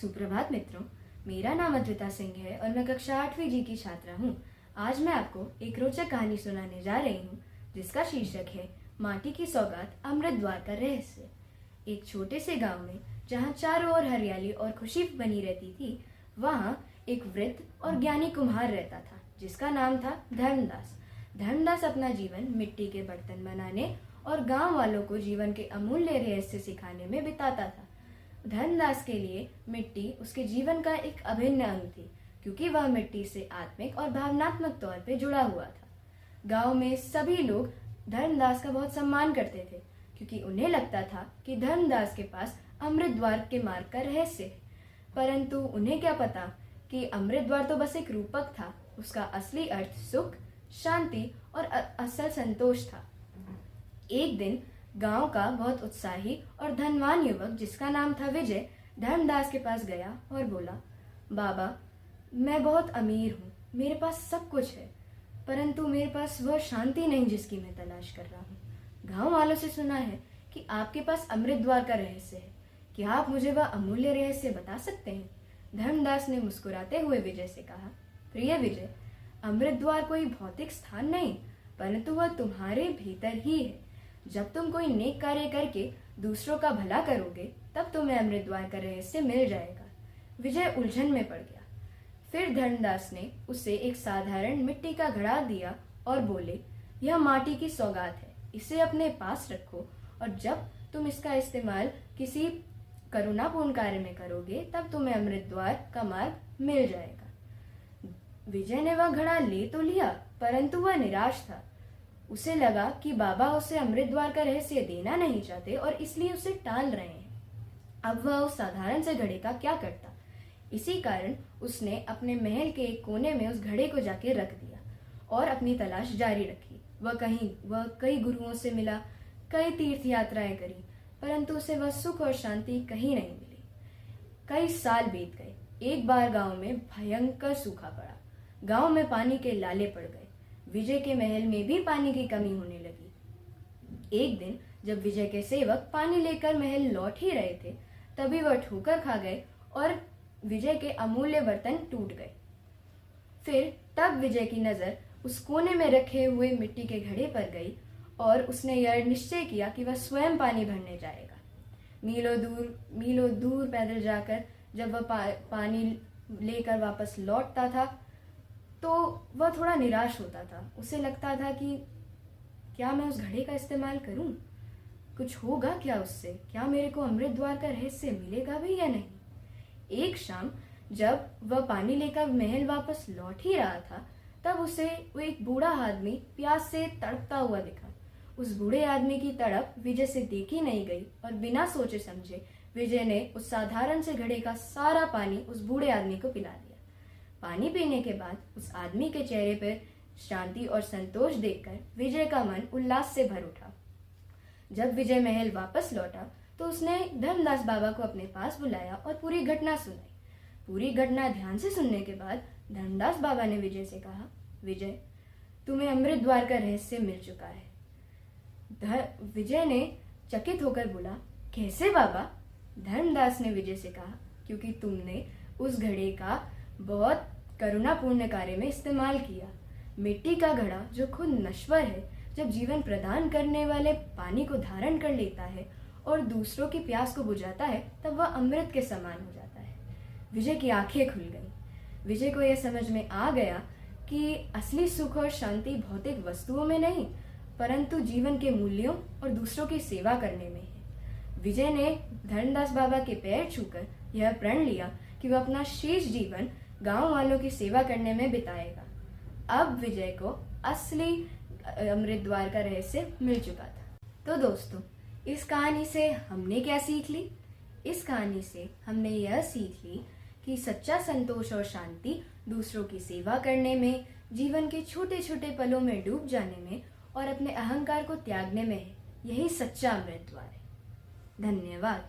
सुप्रभात मित्रों, मेरा नाम अद्विता सिंह है और मैं कक्षा 8वीं जी की छात्रा हूँ। आज मैं आपको एक रोचक कहानी सुनाने जा रही हूँ जिसका शीर्षक है माटी की सौगात अमृत द्वार का रहस्य। एक छोटे से गांव में जहाँ चारों ओर हरियाली और खुशी बनी रहती थी, वहाँ एक वृद्ध और ज्ञानी कुम्हार रहता था जिसका नाम था धर्मदास। धर्मदास अपना जीवन मिट्टी के बर्तन बनाने और गांव वालों को जीवन के अमूल्य रहस्य सिखाने में बिताता था। धर्मदास के लिए मिट्टी उसके जीवन का एक अभिन्न अंग थी, क्योंकि वह मिट्टी से आत्मिक और भावनात्मक तौर पर जुड़ा हुआ था। गांव में सभी लोग धर्मदास का बहुत सम्मान करते थे, क्योंकि उन्हें लगता था कि धर्मदास के पास अमृत द्वार के मार्ग का रहस्य है। परंतु उन्हें क्या पता कि अमृत द्वार तो बस एक रूपक था, उसका असली अर्थ सुख, शांति और असल संतोष था। एक दिन गांव का बहुत उत्साही और धनवान युवक जिसका नाम था विजय धर्मदास के पास गया और बोला, बाबा, मैं बहुत अमीर हूँ, मेरे पास सब कुछ है, परंतु मेरे पास वह शांति नहीं जिसकी मैं तलाश कर रहा हूँ। गांव वालों से सुना है कि आपके पास अमृत द्वार का रहस्य है, क्या आप मुझे वह अमूल्य रहस्य बता सकते हैं? धर्मदास ने मुस्कुराते हुए विजय से कहा, प्रिय विजय, अमृत द्वार कोई भौतिक स्थान नहीं, परंतु वह तुम्हारे भीतर ही है। जब तुम कोई नेक कार्य करके दूसरों का भला करोगे, तब तुम्हें अमृत द्वार का रहस्य मिल जाएगा। विजय उलझन में पड़ गया। फिर धर्मदास ने उसे एक साधारण मिट्टी का घड़ा दिया और बोले, यह माटी की सौगात है, इसे अपने पास रखो और जब तुम इसका इस्तेमाल किसी करुणापूर्ण कार्य में करोगे, तब तुम्हें अमृत द्वार का मार्ग मिल जाएगा। विजय ने वह घड़ा ले तो लिया, परंतु वह निराश था। उसे लगा कि बाबा उसे अमृत द्वार का रहस्य देना नहीं चाहते और इसलिए उसे टाल रहे हैं। अब वह उस साधारण से घड़े का क्या करता? इसी कारण उसने अपने महल के एक कोने में उस घड़े को जाके रख दिया और अपनी तलाश जारी रखी। वह कई गुरुओं से मिला, कई तीर्थ यात्राएं करी, परंतु उसे वह सुख और शांति कहीं नहीं मिली। कई साल बीत गए। एक बार गांव में भयंकर सूखा पड़ा। गांव में पानी के लाले पड़ गए। विजय के महल में भी पानी की कमी होने लगी। एक दिन जब विजय के सेवक पानी लेकर महल लौट ही रहे थे, तभी वह ठोकर खा गए और विजय के अमूल्य बर्तन टूट गए। फिर तब विजय की नजर उस कोने में रखे हुए मिट्टी के घड़े पर गई और उसने यह निश्चय किया कि वह स्वयं पानी भरने जाएगा। मीलों दूर पैदल जाकर जब वह पानी लेकर वापस लौटता था, तो वह थोड़ा निराश होता था। उसे लगता था कि क्या मैं उस घड़े का इस्तेमाल करूं? कुछ होगा क्या उससे? क्या मेरे को अमृत द्वार का रहस्य मिलेगा भी या नहीं? एक शाम जब वह पानी लेकर महल वापस लौट ही रहा था, तब उसे वो एक बूढ़ा आदमी प्यास से तड़पता हुआ दिखा। उस बूढ़े आदमी की तड़प विजय से देखी नहीं गई और बिना सोचे समझे विजय ने उस साधारण से घड़े का सारा पानी उस बूढ़े आदमी को पिला दिया। पानी पीने के बाद उस आदमी के चेहरे पर शांति और संतोष देखकर विजय का मन उल्लास से भर उठा। जब विजय महल वापस लौटा तो उसने धर्मदास बाबा को अपने पास बुलाया और पूरी घटना सुनाई। पूरी घटना ध्यान से सुनने के बाद धर्मदास बाबा ने विजय से कहा, विजय, तुम्हें अमृत द्वार का रहस्य मिल चुका है। विजय ने चकित होकर बोला, कैसे बाबा? धर्मदास ने विजय से कहा, क्योंकि तुमने उस घड़े का बहुत करुणापूर्ण कार्य में इस्तेमाल किया। मिट्टी का घड़ा जो खुद नश्वर है, जब जीवन प्रदान करने वाले पानी को धारण कर लेता है और दूसरों की प्यास को बुझाता है, तब वह अमृत के समान हो जाता है। विजय की आंखें खुल गईं। विजय को यह समझ में आ गया कि असली सुख और शांति भौतिक वस्तुओं में नहीं, परंतु जीवन के मूल्यों और दूसरों की सेवा करने में है। विजय ने धर्मदास बाबा के पैर छूकर यह प्रण लिया कि वह अपना शेष जीवन गांव वालों की सेवा करने में बिताएगा। अब विजय को असली अमृत द्वार का रहस्य मिल चुका था। तो दोस्तों, इस कहानी से हमने क्या सीख ली? इस कहानी से हमने यह सीख ली कि सच्चा संतोष और शांति दूसरों की सेवा करने में, जीवन के छोटे छोटे पलों में डूब जाने में और अपने अहंकार को त्यागने में है। यही सच्चा अमृत द्वार है। धन्यवाद।